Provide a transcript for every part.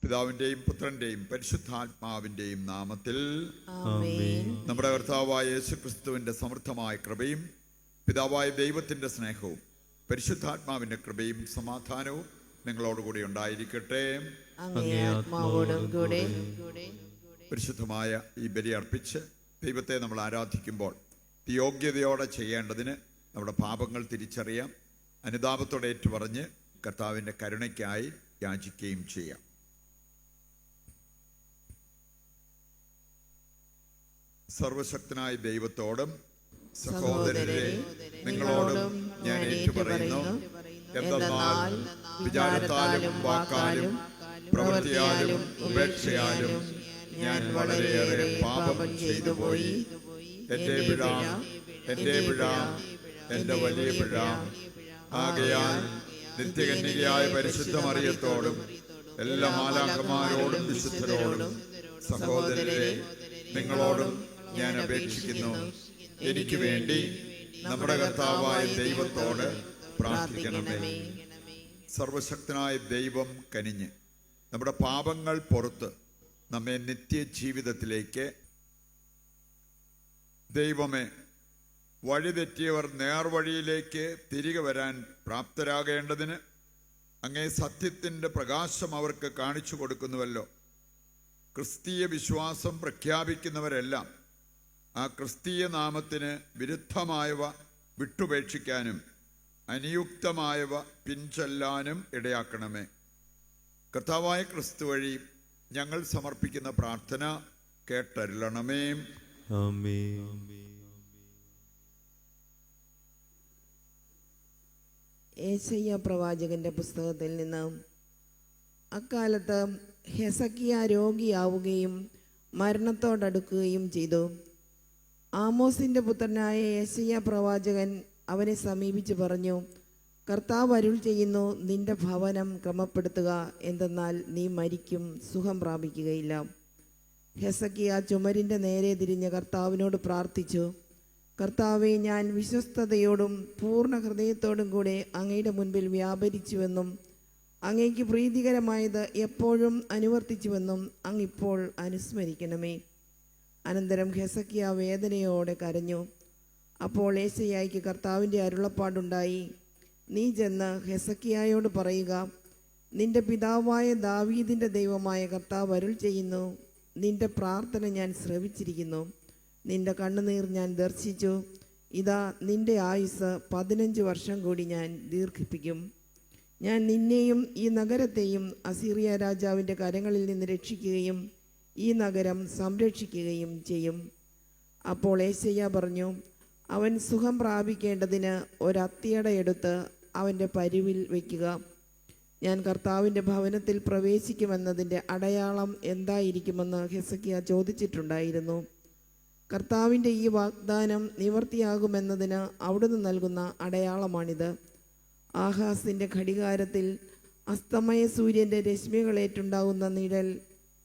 പിതാവിൻ്റെയും പുത്രൻ്റെയും പരിശുദ്ധാത്മാവിൻ്റെയും നാമത്തിൽ ആമേൻ. നമ്മുടെ കർത്താവായ യേശുക്രിസ്തുവിൻ്റെ സമൃദ്ധമായ കൃപയും പിതാവായ ദൈവത്തിൻ്റെ സ്നേഹവും പരിശുദ്ധാത്മാവിൻ്റെ കൃപയും സമാധാനവും നിങ്ങളോടുകൂടി ഉണ്ടായിരിക്കട്ടെ. അങ്ങേ ആത്മാവോടും കൂടെ. പരിശുദ്ധമായ ഈ ബലി അർപ്പിച്ച് ദൈവത്തെ നമ്മൾ ആരാധിക്കുമ്പോൾ യോഗ്യതയോടെ ചെയ്യേണ്ടതിന് നമ്മുടെ പാപങ്ങൾ തിരിച്ചറിയാം, അനുതാപത്തോടെ ഏറ്റുപറഞ്ഞ് കർത്താവിൻ്റെ കരുണയ്ക്കായി യാചിക്കുകയും ചെയ്യാം. സർവശക്തനായ ദൈവത്തോടും സഹോദരരെ നിങ്ങളോടും ഞാൻ ഏറ്റുപറയുന്നു, എന്തെന്നാൽ വിചാരത്താലും വാക്കാലും പ്രവൃത്തിയാലും ഉപേക്ഷയാലും ഞാൻ വളരെയേറെ പാപം ചെയ്തു പോയി. എൻ്റെ പിഴ, എൻ്റെ പിഴ, എൻ്റെ വലിയ പിഴ. ആകയാൽ നിത്യകന്യകയായ പരിശുദ്ധ മറിയത്തോടും എല്ലാ മാലാഖമാരോടും വിശുദ്ധരോടും സഹോദരരെ നിങ്ങളോടും ഞാൻ അപേക്ഷിക്കുന്നു, എനിക്ക് വേണ്ടി നമ്മുടെ കർത്താവായ ദൈവത്തോട് പ്രാർത്ഥിക്കണമേ. സർവശക്തനായ ദൈവം കനിഞ്ഞ് നമ്മുടെ പാപങ്ങൾ പുറത്ത് നമ്മെ നിത്യജീവിതത്തിലേക്ക്, ദൈവമേ, വഴിതെറ്റിയവർ നേർവഴിയിലേക്ക് തിരികെ വരാൻ പ്രാപ്തരാകേണ്ടതിന് അങ്ങേ സത്യത്തിൻ്റെ പ്രകാശം അവർക്ക് കാണിച്ചു കൊടുക്കുന്നുവല്ലോ. ക്രിസ്തീയ വിശ്വാസം പ്രഖ്യാപിക്കുന്നവരെല്ലാം ആ ക്രിസ്തീയ നാമത്തിന് വിരുദ്ധമായവ വിട്ടുപേക്ഷിക്കാനും അനുയുക്തമായവ പിൻചെല്ലാനും ഇടയാക്കണമേ. കർത്താവായ ക്രിസ്തു വഴി ഞങ്ങൾ സമർപ്പിക്കുന്ന പ്രാർത്ഥന കേട്ടരുളണമേ. ആമേൻ. ഏശയ്യാ പ്രവാചകന്റെ പുസ്തകത്തിൽ നിന്ന്. അക്കാലത്ത് ഹെസക്കിയ രോഗിയാവുകയും മരണത്തോടടുക്കുകയും ചെയ്തു. ആമോസിന്റെ പുത്രനായ ഏശയ്യാ പ്രവാചകൻ അവനെ സമീപിച്ച് പറഞ്ഞു, കർത്താവ് അരുൾ ചെയ്യുന്നു, നിന്റെ ഭവനം ക്രമപ്പെടുത്തുക, എന്തെന്നാൽ നീ മരിക്കും, സുഖം പ്രാപിക്കുകയില്ല. ഹെസക്കിയ ചുമരിൻ്റെ നേരെ തിരിഞ്ഞ് കർത്താവിനോട് പ്രാർത്ഥിച്ചു, കർത്താവെ, ഞാൻ വിശ്വസ്തയോടും പൂർണ്ണ ഹൃദയത്തോടും കൂടെ അങ്ങയുടെ മുൻപിൽ വ്യാപരിച്ചുവെന്നും അങ്ങയ്ക്ക് പ്രീതികരമായത് എപ്പോഴും അനുവർത്തിച്ചുവെന്നും അങ്ങിപ്പോൾ അനുസ്മരിക്കണമേ. അനന്തരം ഹെസക്കിയ വേദനയോടെ കരഞ്ഞു. അപ്പോൾ ഏശയ്യായ്ക്ക് കർത്താവിൻ്റെ അരുളപ്പാടുണ്ടായി, നീ ചെന്ന് ഹെസക്കിയായോട് പറയുക, നിന്റെ പിതാവായ ദാവീദിൻ്റെ ദൈവമായ കർത്താവ് അരുൾ ചെയ്യുന്നു, നിന്റെ പ്രാർത്ഥന ഞാൻ ശ്രവിച്ചിരിക്കുന്നു, നിന്റെ കണ്ണുനീർ ഞാൻ ദർശിച്ചു. ഇതാ, നിന്റെ ആയുസ് 15 വർഷം കൂടി ഞാൻ ദീർഘിപ്പിക്കും. ഞാൻ നിന്നെയും ഈ നഗരത്തെയും അസീറിയ രാജാവിൻ്റെ കരങ്ങളിൽ നിന്ന് രക്ഷിക്കുകയും ഈ നഗരം സംരക്ഷിക്കുകയും ചെയ്യും. അപ്പോൾ ഏശയ്യാ പറഞ്ഞു, അവൻ സുഖം പ്രാപിക്കേണ്ടതിന് ഒരത്തിയട എടുത്ത് അവൻ്റെ പരുവിൽ വയ്ക്കുക. ഞാൻ കർത്താവിൻ്റെ ഭവനത്തിൽ പ്രവേശിക്കുമെന്നതിൻ്റെ അടയാളം എന്തായിരിക്കുമെന്ന് ഹെസക്കിയ ചോദിച്ചിട്ടുണ്ടായിരുന്നു. കർത്താവിൻ്റെ ഈ വാഗ്ദാനം നിവർത്തിയാകുമെന്നതിന് അവിടുന്ന് നൽകുന്ന അടയാളമാണിത്. ആഹാസിൻ്റെ ഘടികാരത്തിൽ അസ്തമയ സൂര്യൻ്റെ രശ്മികളേറ്റുണ്ടാകുന്ന നിഴൽ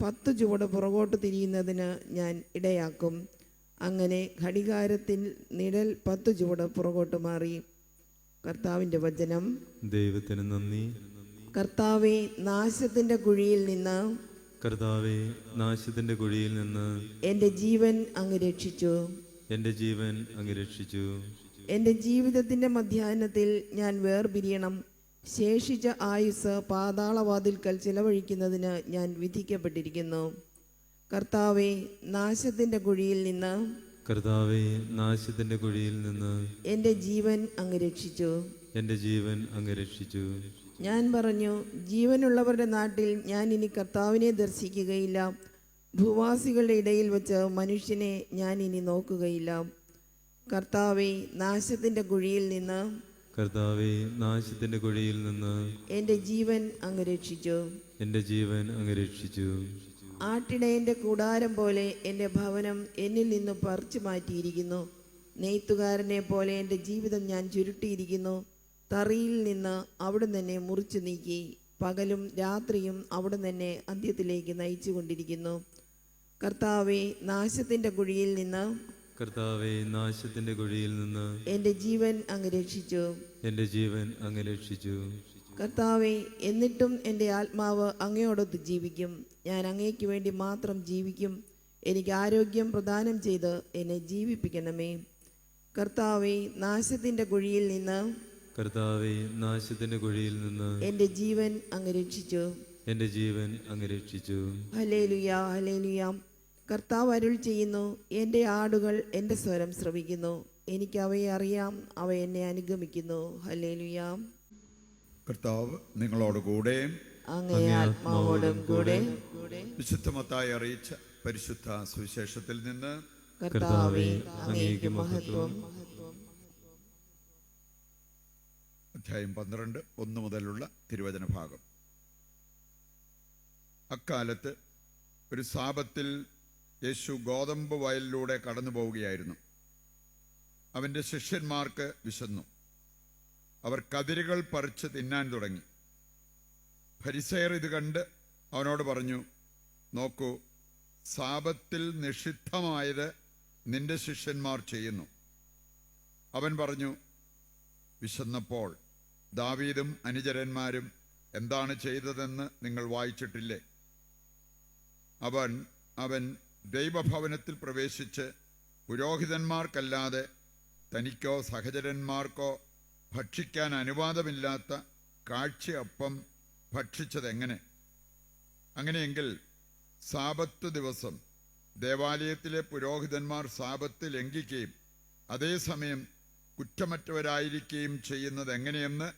10 ചുവട് പുറകോട്ട് തിരിയുന്നതിന് ഞാൻ ഇടയാക്കും. അങ്ങനെ ഘടികാരത്തിൽ നിഴൽ 10 ചുവട് പുറകോട്ട് മാറി. കർത്താവിൻ്റെ വചനം. ദൈവത്തിന് നന്ദി. കർത്താവെ, നാശത്തിൻ്റെ കുഴിയിൽ നിന്ന്, കർത്താവെ, നാശത്തിന്റെ കുഴിയിൽ നിന്ന് എൻ്റെ ജീവൻ അങ്ങ് രക്ഷിച്ചു. എൻ്റെ ജീവൻ അങ്ങ് രക്ഷിച്ചു. എൻ്റെ ജീവിതത്തിൻ്റെ മധ്യാഹ്നത്തിൽ ഞാൻ വേർപിരിയണം. ശേഷിച്ച ആയുസ് പാതാളവാതിൽക്കൽ ചിലവഴിക്കുന്നതിന് ഞാൻ വിധിക്കപ്പെട്ടിരിക്കുന്നു. കർത്താവെ, നാശത്തിൻ്റെ കുഴിയിൽ നിന്ന്, കർത്താവെ, നാശത്തിന്റെ കുഴിയിൽ നിന്ന് എൻ്റെ ജീവൻ അങ്ങ് രക്ഷിച്ചു. എൻ്റെ ജീവൻ അങ്ങ് രക്ഷിച്ചു. ഞാൻ പറഞ്ഞു, ജീവനുള്ളവരുടെ നാട്ടിൽ ഞാൻ ഇനി കർത്താവിനെ ദർശിക്കുകയില്ല. ഭൂവാസികളുടെ ഇടയിൽ വച്ച് മനുഷ്യനെ ഞാൻ ഇനി നോക്കുകയില്ല. കർത്താവെ, നാശത്തിൻ്റെ കുഴിയിൽ നിന്ന്, കർത്താവെ, നാശത്തിന്റെ കുഴിയിൽ നിന്ന് എൻ്റെ ജീവൻ അങ്ങ് രക്ഷിച്ചു. എൻ്റെ ജീവൻ അങ്ങ് രക്ഷിച്ചു. ആട്ടിടയൻ്റെ കൂടാരം പോലെ എൻ്റെ ഭവനം എന്നിൽ നിന്ന് പറിച്ചു മാറ്റിയിരിക്കുന്നു. നെയ്ത്തുകാരനെ പോലെ എൻ്റെ ജീവിതം ഞാൻ ചുരുട്ടിയിരിക്കുന്നു. തറിയിൽ നിന്ന് അവിടുന്ന് എന്നെ മുറിച്ചു നീക്കി. പകലും രാത്രിയും അവിടുന്ന് എന്നെ അന്ത്യത്തിലേക്ക് നയിച്ചു കൊണ്ടിരിക്കുന്നു. കർത്താവെ, നാശത്തിൻ്റെ കുഴിയിൽ നിന്ന്, കർത്താവെ, നാശത്തിന്റെ കുഴിയിൽ നിന്ന് എൻ്റെ ജീവൻ അങ്ങ് രക്ഷിച്ചു. എൻ്റെ ജീവൻ അങ്ങ് രക്ഷിച്ചു. കർത്താവെ, എന്നിട്ടും എൻ്റെ ആത്മാവ് അങ്ങയോടൊത്ത് ജീവിക്കും. ഞാൻ അങ്ങയ്ക്ക് വേണ്ടി മാത്രം ജീവിക്കും. എനിക്ക് ആരോഗ്യം പ്രദാനം ചെയ്ത് എന്നെ ജീവിപ്പിക്കണമേ. കർത്താവെ, നാശത്തിൻ്റെ കുഴിയിൽ നിന്ന് കർത്താവെ, നാശത്തിന്റെ കുഴിയിൽ നിന്ന് എൻ്റെ ജീവൻ അങ്ങ് രക്ഷിച്ചു. എന്റെ ജീവൻ അങ്ങ് രക്ഷിച്ചു. Hallelujah, hallelujah. കർത്താവ് അരുൾ ചെയ്യുന്നു, എൻ്റെ ആടുകൾ എൻ്റെ സ്വരം ശ്രവിക്കുന്നു. എനിക്ക് അവയെ അറിയാം, അവ എന്നെ അനുഗമിക്കുന്നു. ഹല്ലേലൂയ. കർത്താവ് നിങ്ങളോട് കൂടെ. അങ്ങേ ആത്മാവോടും കൂടെ. വിശുദ്ധ മത്തായി അറിയിച്ച പരിശുദ്ധ സുവിശേഷത്തിൽ നിന്ന്. കർത്താവേ, അങ്ങേക്ക് മഹത്വം. അധ്യായം 12, 1 മുതലുള്ള തിരുവചന ഭാഗം. അക്കാലത്ത് ഒരു സാബത്തിൽ യേശു ഗോതമ്പ് വയലിലൂടെ കടന്നു പോവുകയായിരുന്നു. അവൻ്റെ ശിഷ്യന്മാർക്ക് വിശന്നു. അവർ കതിരുകൾ പറിച്ച് തിന്നാൻ തുടങ്ങി. ഫരിസേയർ ഇത് കണ്ട് അവനോട് പറഞ്ഞു, നോക്കൂ, സാബത്തിൽ നിഷിദ്ധമായത് നിന്റെ ശിഷ്യന്മാർ ചെയ്യുന്നു. അവൻ പറഞ്ഞു, വിശന്നപ്പോൾ ദാവീദും അനുചരന്മാരും എന്താണ് ചെയ്തതെന്ന് നിങ്ങൾ വായിച്ചിട്ടില്ലേ? അവൻ ദൈവഭവനത്തിൽ പ്രവേശിച്ച് പുരോഹിതന്മാർക്കല്ലാതെ തനിക്കോ സഹചരന്മാർക്കോ ഭക്ഷിക്കാൻ അനുവാദമില്ലാത്ത കാഴ്ചയപ്പം ഭക്ഷിച്ചതെങ്ങനെ? അങ്ങനെയെങ്കിൽ സാബത്ത് ദിവസം ദേവാലയത്തിലെ പുരോഹിതന്മാർ സാബത്ത് ലംഘിക്കുകയും അതേസമയം കുറ്റമറ്റവരായിരിക്കുകയും ചെയ്യുന്നത് എങ്ങനെയെന്ന്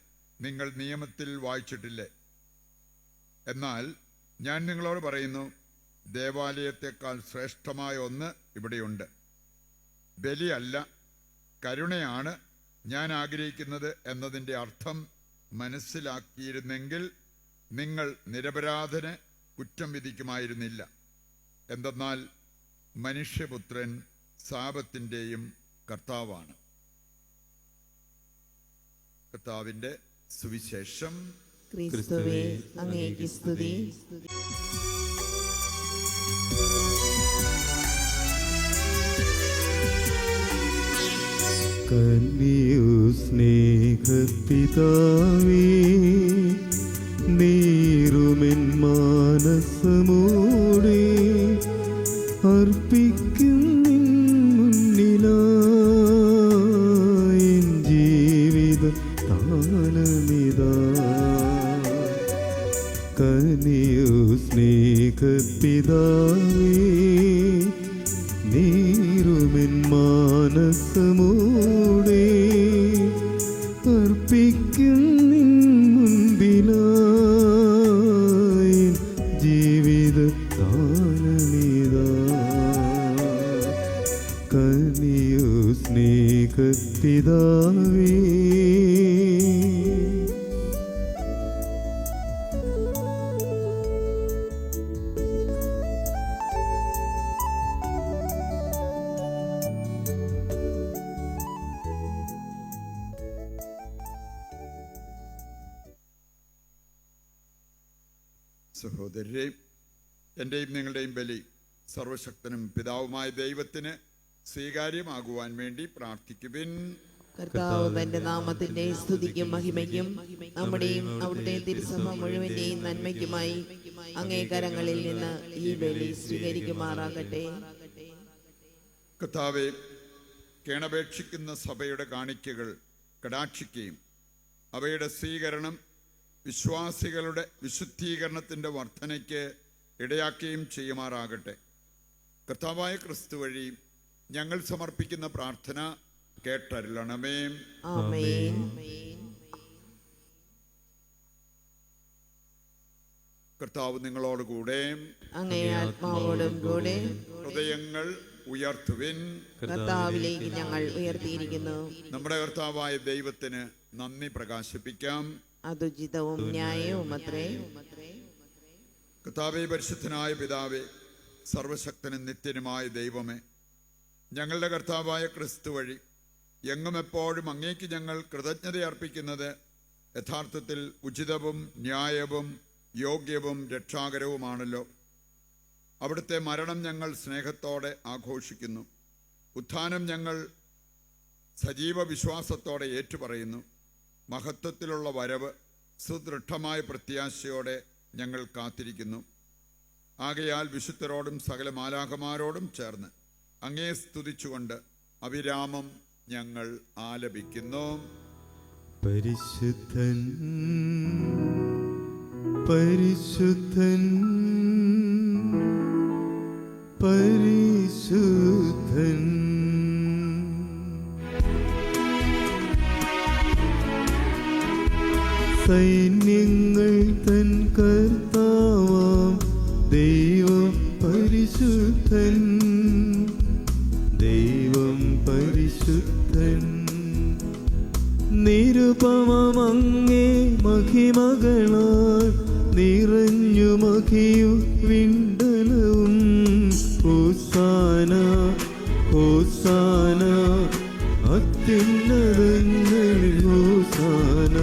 നിങ്ങൾ നിയമത്തിൽ വായിച്ചിട്ടില്ലേ? എന്നാൽ ഞാൻ നിങ്ങളോട് പറയുന്നു, ദേവാലയത്തെക്കാൾ ശ്രേഷ്ഠമായ ഒന്ന് ഇവിടെയുണ്ട്. ബലിയല്ല, കരുണയാണ് ഞാൻ ആഗ്രഹിക്കുന്നത് എന്നതിൻ്റെ അർത്ഥം മനസ്സിലാക്കിയിരുന്നെങ്കിൽ നിങ്ങൾ നിരപരാധന് കുറ്റം വിധിക്കുമായിരുന്നില്ല. എന്തെന്നാൽ മനുഷ്യപുത്രൻ സാബത്തിൻ്റെയും കർത്താവാണ്. കർത്താവിൻ്റെ സുവിശേഷം. ക്രിസ്തുവേ, അങ്ങേക്ക് സ്തുതി. കന്യു സ്നേഹപിതാവേ, നീറുമെൻ മാനസമോടെ അർപ്പിക്കും നിൻ മുന്നിലായി എൻ ജീവിത താനമിതാ. കന്യു സ്നേഹപിതാവേ, നീറുമെൻ മാനസമോടെ അർപ്പിക്കും നിൻ മുൻപിലായി ജീവിത ദാനമിതാ. കനിയു സ്നേഹപിതാവേ. സഹോദരരെ, എൻ്റെയും നിങ്ങളുടെയും ബലി സർവശക്തനും പിതാവുമായ ദൈവത്തിന് സ്വീകാര്യമാകുവാൻ വേണ്ടി പ്രാർത്ഥിക്കുവിൻ. കർത്താവ് തന്റെ നാമത്തിന്റെ സ്തുതിക്കും മഹിമയ്ക്കും നമ്മുടെയും അവിടുത്തെ തിരുസഭ മുഴുവന്റെയും നന്മയ്ക്കുമായി അങ്ങേ കരങ്ങളിൽ നിന്ന് ഈ ബലി സ്വീകരിക്കുമാറാകട്ടെ. കർത്താവെ, കേണപേക്ഷിക്കുന്ന സഭയുടെ കാണിക്കകൾ കടാക്ഷിക്കുകയും അവയുടെ സ്വീകരണം വിശ്വാസികളുടെ വിശുദ്ധീകരണത്തിൻ്റെ വർധനയ്ക്ക് ഇടയാക്കുകയും ചെയ്യുമാറാകട്ടെ. കർത്താവായ ക്രിസ്തു വഴി ഞങ്ങൾ സമർപ്പിക്കുന്ന പ്രാർത്ഥന കേട്ടരുളണമേ. ആമേൻ. കർത്താവ് നിങ്ങളോട് കൂടെ. അങ്ങേ ആത്മാവോടും കൂടെ. ഹൃദയങ്ങൾ ഉയർത്തുവിൻ. കർത്താവിലേക്ക് ഞങ്ങൾ ഉയർത്തിയിരിക്കുന്നു. നമ്മുടെ കർത്താവായ ദൈവത്തിന് നന്ദി പ്രകാശിപ്പിക്കാം. അതുചിതവും ന്യായവും അത്രേ. കർത്താവേ, പരിശുദ്ധനായ പിതാവേ, സർവശക്തനും നിത്യനുമായ ദൈവമേ, ഞങ്ങളുടെ കർത്താവായ ക്രിസ്തു വഴി എങ്ങും എപ്പോഴും അങ്ങേക്ക് ഞങ്ങൾ കൃതജ്ഞത അർപ്പിക്കുന്നത് യഥാർത്ഥത്തിൽ ഉചിതവും ന്യായവും യോഗ്യവും രക്ഷാകരവുമാണല്ലോ. അവിടുത്തെ മരണം ഞങ്ങൾ സ്നേഹത്തോടെ ആഘോഷിക്കുന്നു. ഉത്ഥാനം ഞങ്ങൾ സജീവ വിശ്വാസത്തോടെ ഏറ്റുപറയുന്നു. മഹത്വത്തിലുള്ള വരവ് സുദൃഢമായ പ്രത്യാശയോടെ ഞങ്ങൾ കാത്തിരിക്കുന്നു. ആകയാൽ വിശുദ്ധരോടും സകല മാലാഖമാരോടും ചേർന്ന് അങ്ങയെ സ്തുതിച്ചുകൊണ്ട് അവിരാമം ഞങ്ങൾ ആലപിക്കുന്നു. പരിശുദ്ധൻ പരിശുദ്ധൻ പരിശുദ്ധൻ. സൈന്യങ്ങൾ തൻ കർത്താവാം ദൈവം പരിശുദ്ധൻ, ദൈവം പരിശുദ്ധൻ. നിരുപമങ്ങേ മഹിമകളാൽ നിറഞ്ഞു മഹിയും വിണ്ടലവും. ഹോസാന ഹോസാന അത്യുന്നതങ്ങളിൽ ഹോസാന.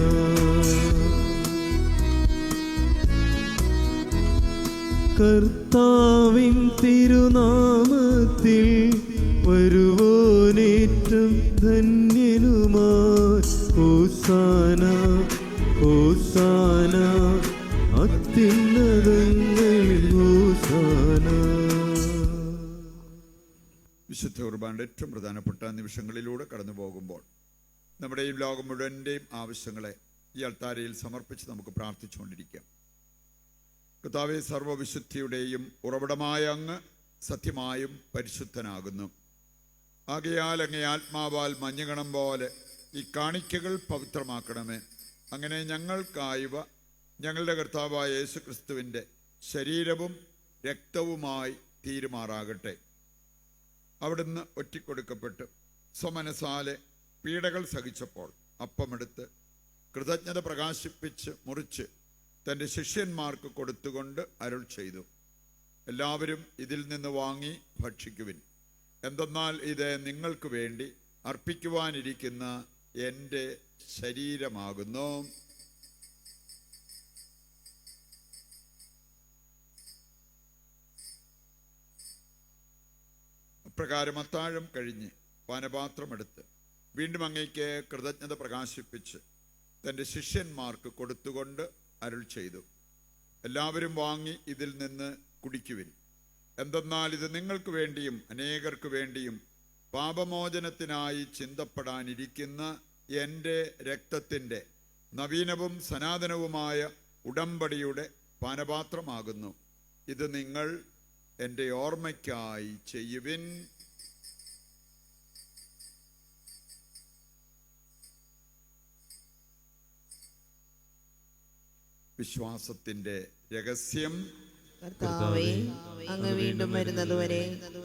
കർത്താവിൻ തിരുനാമത്തിൽ വരുവോനേറ്റം ധന്യനുമായി. ഹോസാന ഹോസാന അത്യുന്നതങ്ങളിൽ ഹോസാന. വിശുദ്ധ കുർബാനയുടെ ഏറ്റവും പ്രധാനപ്പെട്ട നിമിഷങ്ങളിലൂടെ കടന്നു പോകുമ്പോൾ നമ്മുടെ ഈ ലോകം മുഴുവൻ്റെയും ആവശ്യങ്ങളെ ഈ അൾത്താരയിൽ സമർപ്പിച്ച് നമുക്ക് പ്രാർത്ഥിച്ചുകൊണ്ടിരിക്കാം. കർത്താവേ, സർവ്വവിശുദ്ധിയുടെയും ഉറവിടമായ അങ്ങ് സത്യമായും പരിശുദ്ധനാകുന്നു. ആകയാൽ അങ്ങേ ആത്മാവാൽ മഞ്ഞുകണം പോലെ ഈ കാണിക്കകൾ പവിത്രമാക്കണമേ. അങ്ങനെ ഞങ്ങൾക്കായവ ഞങ്ങളുടെ കർത്താവായ യേശു ക്രിസ്തുവിൻ്റെ ശരീരവും രക്തവുമായി തീരുമാറാകട്ടെ. അവിടുന്ന് ഒറ്റിക്കൊടുക്കപ്പെട്ട് സ്വമനസാലെ പീഡകൾ സഹിച്ചപ്പോൾ അപ്പമെടുത്ത് കൃതജ്ഞത പ്രകാശിപ്പിച്ച് മുറിച്ച് തൻ്റെ ശിഷ്യന്മാർക്ക് കൊടുത്തുകൊണ്ട് അരുൾ ചെയ്തു, എല്ലാവരും ഇതിൽ നിന്ന് വാങ്ങി ഭക്ഷിക്കുവിൻ. എന്തെന്നാൽ ഇത് നിങ്ങൾക്ക് വേണ്ടി അർപ്പിക്കുവാനിരിക്കുന്ന എൻ്റെ ശരീരമാകുന്നു. അപ്രകാരം അത്താഴം കഴിഞ്ഞ് പാനപാത്രമെടുത്ത് വീണ്ടും അങ്ങേക്ക് കൃതജ്ഞത പ്രകാശിപ്പിച്ച് തൻ്റെ ശിഷ്യന്മാർക്ക് കൊടുത്തുകൊണ്ട് അരുൾ ചെയ്തു, എല്ലാവരും വാങ്ങി ഇതിൽ നിന്ന് കുടിക്കുവിൻ. എന്തെന്നാൽ ഇത് നിങ്ങൾക്ക് വേണ്ടിയും അനേകർക്ക് വേണ്ടിയും പാപമോചനത്തിനായി ചിന്തപ്പെടാനിരിക്കുന്ന എൻ്റെ രക്തത്തിൻ്റെ നവീനവും സനാതനവുമായ ഉടമ്പടിയുടെ പാനപാത്രമാകുന്നു. ഇത് നിങ്ങൾ എൻ്റെ ഓർമ്മയ്ക്കായി ചെയ്യുവിൻ. വിശ്വാസത്തിൻ്റെ രഹസ്യം. കർത്താവേ, അങ്ങ് വീണ്ടും വരുന്നതുവരെ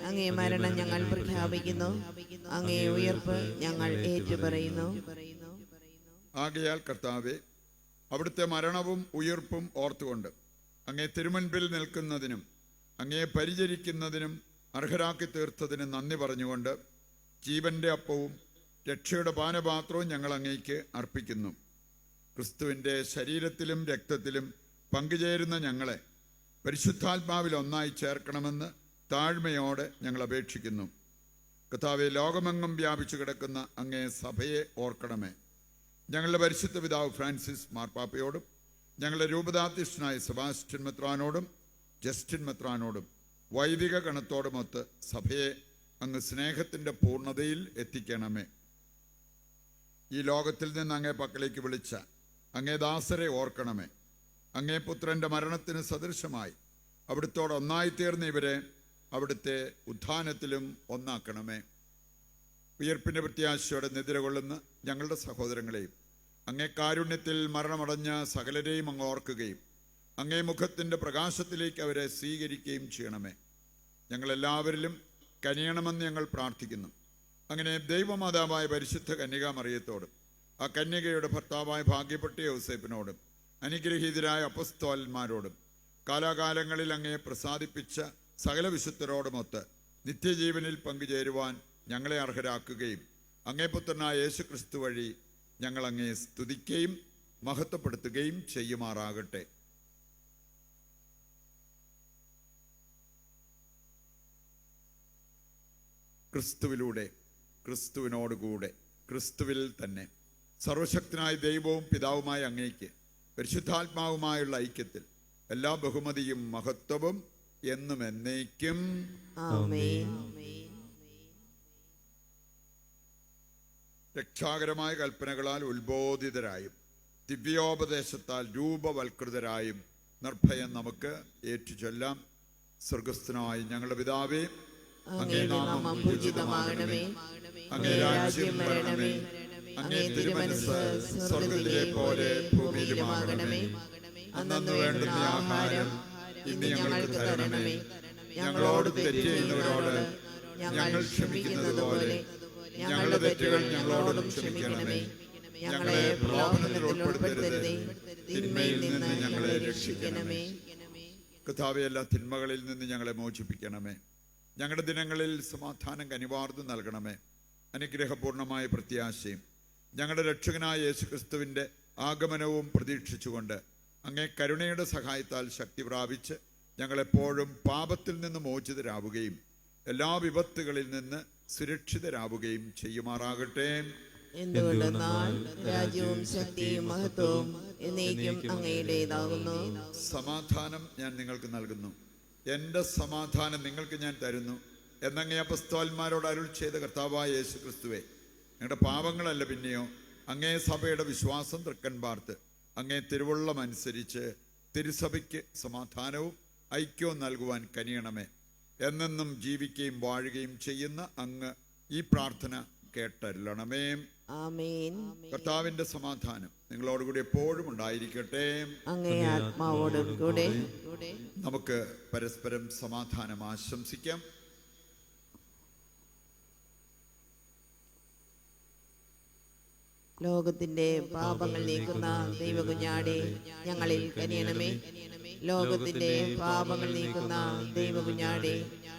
അങ്ങേ മരണം ഞങ്ങൾ പ്രഖ്യാപിക്കുന്നു, അങ്ങേ ഉയർപ്പ് ഞങ്ങൾ ഏറ്റുപറയുന്നു. ആകയാൽ കർത്താവേ, അവിടുത്തെ മരണവും ഉയർപ്പും ഓർത്തുകൊണ്ട് അങ്ങേ തിരുമുൻപിൽ നിൽക്കുന്നതിനും അങ്ങേ പരിചരിക്കുന്നതിനും അർഹരാക്കി തീർത്തതിന് നന്ദി പറഞ്ഞുകൊണ്ട് ജീവന്റെ അപ്പവും രക്ഷയുടെ പാനപാത്രവും ഞങ്ങൾ അങ്ങേക്ക് അർപ്പിക്കുന്നു. ക്രിസ്തുവിൻ്റെ ശരീരത്തിലും രക്തത്തിലും പങ്കുചേരുന്ന ഞങ്ങളെ പരിശുദ്ധാത്മാവിൽ ഒന്നായി ചേർക്കണമെന്ന് താഴ്മയോടെ ഞങ്ങൾ അപേക്ഷിക്കുന്നു. കർത്താവേ, ലോകമെങ്ങും വ്യാപിച്ചു കിടക്കുന്ന അങ്ങേ സഭയെ ഓർക്കണമേ. ഞങ്ങളുടെ പരിശുദ്ധ പിതാവ് ഫ്രാൻസിസ് മാർപ്പാപ്പയോടും ഞങ്ങളുടെ രൂപതാധ്യക്ഷനായ സെബാസ്റ്റ്യൻ മെത്രാനോടും ജസ്റ്റിൻ മെത്രാനോടും വൈദിക ഗണത്തോടുമൊത്ത് സഭയെ അങ്ങ് സ്നേഹത്തിൻ്റെ പൂർണ്ണതയിൽ എത്തിക്കണമേ. ഈ ലോകത്തിൽ നിന്ന് അങ്ങേ പക്കലേക്ക് വിളിച്ച അങ്ങേ ദാസരെ ഓർക്കണമേ. അങ്ങേ പുത്രൻ്റെ മരണത്തിന് സദൃശമായി അവിടുത്തോട് ഒന്നായിത്തീർന്ന ഇവരെ അവിടുത്തെ ഉത്ഥാനത്തിലും ഒന്നാക്കണമേ. ഉയർപ്പിൻ്റെ പ്രത്യാശയോടെ നിദ്രകൊള്ളുന്ന ഞങ്ങളുടെ സഹോദരങ്ങളെയും അങ്ങേ കാരുണ്യത്തിൽ മരണമടഞ്ഞ സകലരെയും അങ്ങ് ഓർക്കുകയും അങ്ങേ മുഖത്തിൻ്റെ പ്രകാശത്തിലേക്ക് അവരെ സ്വീകരിക്കുകയും ചെയ്യണമേ. ഞങ്ങളെല്ലാവരിലും കനിയണമെന്ന് ഞങ്ങൾ പ്രാർത്ഥിക്കുന്നു. അങ്ങനെ ദൈവമാതാവായ പരിശുദ്ധ കന്യകാമറിയത്തോടും ആ കന്യകയുടെ ഭർത്താവായ ഭാഗ്യപ്പെട്ട യോസേപ്പിനോടും അനുഗ്രഹീതരായ അപ്പസ്തോലന്മാരോടും കാലാകാലങ്ങളിൽ അങ്ങേ പ്രസാദിപ്പിച്ച സകല വിശുദ്ധരോടുമൊത്ത് നിത്യജീവനിൽ പങ്കുചേരുവാൻ ഞങ്ങളെ അർഹരാക്കുകയും അങ്ങേ പുത്രനായ യേശു ക്രിസ്തു വഴി ഞങ്ങൾ അങ്ങേ സ്തുതിക്കുകയും മഹത്വപ്പെടുത്തുകയും ചെയ്യുമാറാകട്ടെ. ക്രിസ്തുവിലൂടെ, ക്രിസ്തുവിനോടുകൂടെ, ക്രിസ്തുവിൽ തന്നെ സർവശക്തനായ ദൈവവും പിതാവുമായ അങ്ങേക്ക് പരിശുദ്ധാത്മാവുമായുള്ള ഐക്യത്തിൽ എല്ലാ ബഹുമതിയും മഹത്വവും എന്നും എന്നേക്കും. ആമേൻ. രക്ഷാകരമായ കൽപ്പനകളാൽ ഉത്ബോധിതരായും ദിവ്യോപദേശത്താൽ രൂപവൽകൃതരായും നിർഭയം നമുക്ക് ഏറ്റുചൊല്ലാം. സ്വർഗസ്ഥനായ ഞങ്ങളുടെ പിതാവേ, അങ്ങേ നാമം പൂജിതമാകണമേ, അങ്ങേ രാജ്യം വരണമേ, അങ്ങേ തിരുമനസ്സ് സ്വർഗ്ഗത്തിലെ പോലെ ഭൂമിയിലുമാകണമേ. അന്നന്ന് വേണ്ടുന്ന ആഹാരം ഇന്ന് ഞങ്ങൾക്ക് തരണമേ. ഞങ്ങളോട് തെറ്റ് ചെയ്യുന്നവരോട് ഞങ്ങൾ ക്ഷമിക്കുന്നത് പോലെ ഞങ്ങളുടെ തെറ്റുകൾ ഞങ്ങളോടും ക്ഷമിക്കണമേ. ഞങ്ങളെ പ്രലോഭനത്തിൽ ഉൾപ്പെടുത്തരുതേ, തിന്മയിൽ നിന്ന് ഞങ്ങളെ രക്ഷിക്കണമേ. കർത്താവേ, എല്ലാ തിന്മകളിൽ നിന്ന് ഞങ്ങളെ മോചിപ്പിക്കണമേ. ഞങ്ങളുടെ ദിനങ്ങളിൽ സമാധാനം കനിവാർന്നു നൽകണമേ. അനുഗ്രഹപൂർണമായ പ്രത്യാശയും ഞങ്ങളുടെ രക്ഷകനായ യേശുക്രിസ്തുവിൻ്റെ ആഗമനവും പ്രതീക്ഷിച്ചുകൊണ്ട് അങ്ങേ കരുണയുടെ സഹായത്താൽ ശക്തി പ്രാപിച്ച് ഞങ്ങളെപ്പോഴും പാപത്തിൽ നിന്ന് മോചിതരാവുകയും എല്ലാ വിപത്തുകളിൽ നിന്ന് സുരക്ഷിതരാവുകയും ചെയ്യുമാറാകട്ടെ. എന്തുകൊണ്ടെന്നാൽ രാജ്യവും ശക്തിയും മഹത്വവും എന്നേക്കും അങ്ങയുടേതാകുന്നു. സമാധാനം ഞാൻ നിങ്ങൾക്ക് നൽകുന്നു, എൻ്റെ സമാധാനം നിങ്ങൾക്ക് ഞാൻ തരുന്നു എന്നങ്ങേ അപ്പസ്തോലന്മാരോട് അരുൾ ചെയ്ത കർത്താവായ യേശു ക്രിസ്തുവേ, ഞങ്ങളുടെ പാപങ്ങളല്ല പിന്നെയോ അങ്ങേ സഭയുടെ വിശ്വാസം തൃക്കൻ പാർത്ത് അങ്ങേ തിരുവുള്ളം അനുസരിച്ച് തിരുസഭയ്ക്ക് സമാധാനവും ഐക്യവും നൽകുവാൻ കനിയണമേ. എന്നെന്നും ജീവിക്കുകയും വാഴുകയും ചെയ്യുന്ന അങ്ങ് ഈ പ്രാർത്ഥന കേട്ടരുളണമേ. ആമേൻ. കർത്താവിന്റെ സമാധാനം നിങ്ങളോടുകൂടി എപ്പോഴും ഉണ്ടായിരിക്കട്ടെ. അങ്ങേ ആത്മാവോടും കൂടെ. നമുക്ക് പരസ്പരം സമാധാനം ആശംസിക്കാം. ലോകത്തിന്റെ പാപങ്ങൾ നീക്കുന്ന ദൈവകുഞ്ഞാടേ, ഞങ്ങളിൽ കനിയണമേ. ലോകത്തിന്റെ പാപങ്ങൾ നീക്കുന്ന ദൈവകുഞ്ഞാടേ,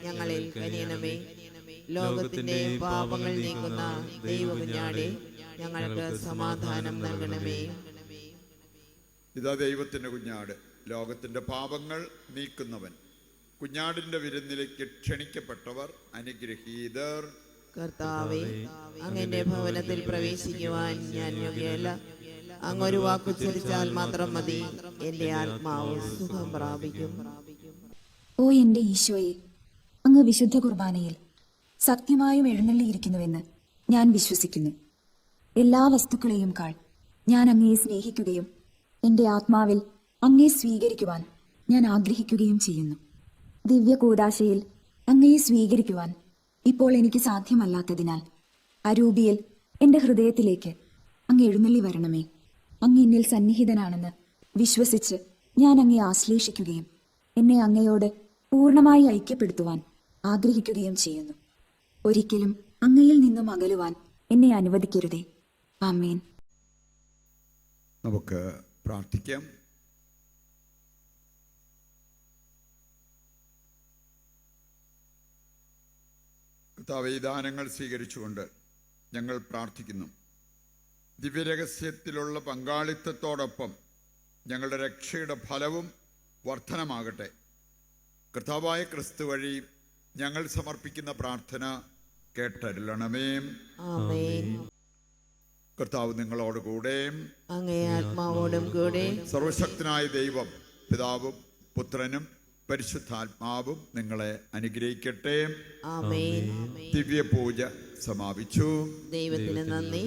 ഞങ്ങളിൽ കനിയണമേ. ലോകത്തിന്റെ പാപങ്ങൾ നീക്കുന്ന ദൈവകുഞ്ഞാടേ, ഞങ്ങൾക്ക് സമാധാനം നൽകണമേ. ഇതാ ദൈവത്തിന്റെ കുഞ്ഞാട്, ലോകത്തിന്റെ പാപങ്ങൾ നീക്കുന്നവൻ. കുഞ്ഞാടിന്റെ വിരുന്നിലേക്ക് ക്ഷണിക്കപ്പെട്ടവർ അനുഗ്രഹീതർ. കർത്താവേ, അങ്ങന്റെ ഭവനത്തിൽ പ്രവേശിക്കുവാൻ ഞാൻ യോഗ്യയല്ല. അങ്ങൊരു വാക്കുച്ചരിച്ചാൽ മാത്രം മതി, എന്റെ ആത്മാവ് സുഖം പ്രാപിക്കും. ഓ എന്റെ ഈശോയെ, അങ്ങ് വിശുദ്ധ കുർബാനയിൽ സത്യമായും എഴുന്നള്ളിയിരിക്കുന്നുവെന്ന് ഞാൻ വിശ്വസിക്കുന്നു. എല്ലാ വസ്തുക്കളെയും കാൾ ഞാൻ അങ്ങയെ സ്നേഹിക്കുകയും എൻ്റെ ആത്മാവിൽ അങ്ങയെ സ്വീകരിക്കുവാൻ ഞാൻ ആഗ്രഹിക്കുകയും ചെയ്യുന്നു. ദിവ്യ കൂദാശയിൽ അങ്ങയെ സ്വീകരിക്കുവാൻ ഇപ്പോൾ എനിക്ക് സാധ്യമല്ലാത്തതിനാൽ അരൂപിയിൽ എൻ്റെ ഹൃദയത്തിലേക്ക് അങ്ങ് എഴുന്നള്ളി വരണമേ. അങ്ങ് എന്നിൽ സന്നിഹിതനാണെന്ന് വിശ്വസിച്ച് ഞാൻ അങ്ങയെ ആശ്ലേഷിക്കുകയും എന്നെ അങ്ങയോട് പൂർണ്ണമായി ഐക്യപ്പെടുത്തുവാൻ ആഗ്രഹിക്കുകയും ചെയ്യുന്നു. ഒരിക്കലും അങ്ങയിൽ നിന്നും അകലുവാൻ എന്നെ അനുവദിക്കരുതേ. ആമേൻ. നമുക്ക് പ്രാർത്ഥിക്കാം. കർത്താവേ, ഈ ദാനങ്ങൾ സ്വീകരിച്ചുകൊണ്ട് ഞങ്ങൾ പ്രാർത്ഥിക്കുന്നു. ദിവ്യരഹസ്യത്തിലുള്ള പങ്കാളിത്തത്തോടൊപ്പം ഞങ്ങളുടെ രക്ഷയുടെ ഫലവും വർധനമാകട്ടെ. കർത്താവായ ക്രിസ്തു വഴി ഞങ്ങൾ സമർപ്പിക്കുന്ന പ്രാർത്ഥന കേട്ടരുളണമേ. ആമേൻ. കർത്താവ് നിങ്ങളോട് കൂടെ, അങ്ങേ ആത്മാവോടും കൂടെ. സർവശക്തനായ ദൈവം പിതാവും പുത്രനും പരിശുദ്ധാത്മാവും നിങ്ങളെ അനുഗ്രഹിക്കട്ടെ. ആമേൻ. ദിവ്യപൂജ സമാപിച്ചു. ദൈവത്തിന് നന്ദി.